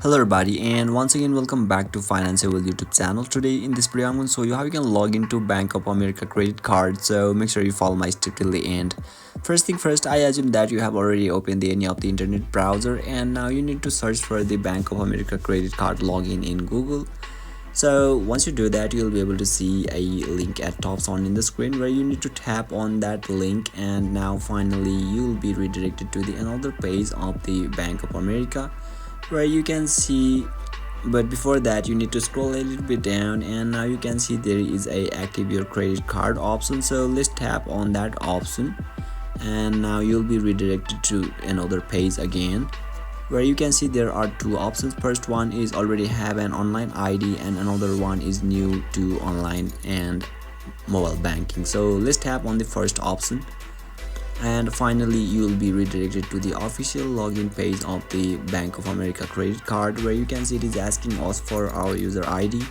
Hello everybody, and once again welcome back to Financeable YouTube channel. Today in this video I'm going to show you how you can log into Bank of America credit card, so make sure you follow my step till the end. First thing first, I assume that you have already opened any of the internet browser, and now you need to search for the Bank of America credit card login in Google. So once you do that, you'll be able to see a link at top on in the screen where you need to tap on that link, and now finally you'll be redirected to the another page of the Bank of America where you can see, but before that you need to scroll a little bit down, and now you can see there is a active your credit card option. So let's tap on that option, and now you'll be redirected to another page again where you can see there are two options. First one is already have an online ID, and another one is new to online and mobile banking. So let's tap on the first option, and finally you will be redirected to the official login page of the Bank of America credit card where you can see it is asking us for our user ID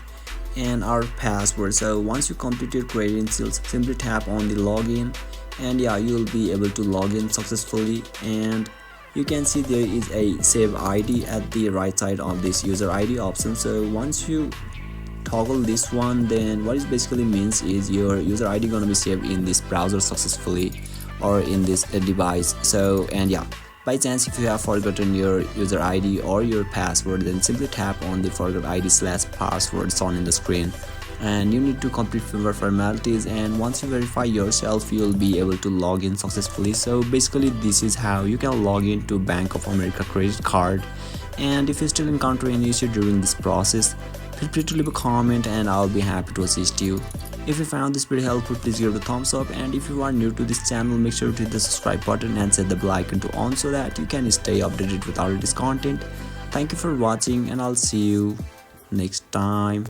and our password. So once you complete your credentials, simply tap on the login, and yeah, you will be able to log in successfully. And you can see there is a save ID at the right side of this user ID option. So once you toggle this one, then what it basically means is your user ID gonna be saved in this browser successfully or in this device. So, and yeah, by chance if you have forgotten your user ID or your password, then simply tap on the forgot ID/password shown in the screen, and you need to complete fewer formalities, and once you verify yourself you'll be able to log in successfully. So basically this is how you can log into Bank of America credit card. And if you still encounter any issue during this process, feel free to leave a comment and I'll be happy to assist you. If you found this video helpful, please give it a thumbs up, and if you are new to this channel, make sure to hit the subscribe button and set the bell icon to on so that you can stay updated with our latest content. Thank you for watching, and I'll see you next time.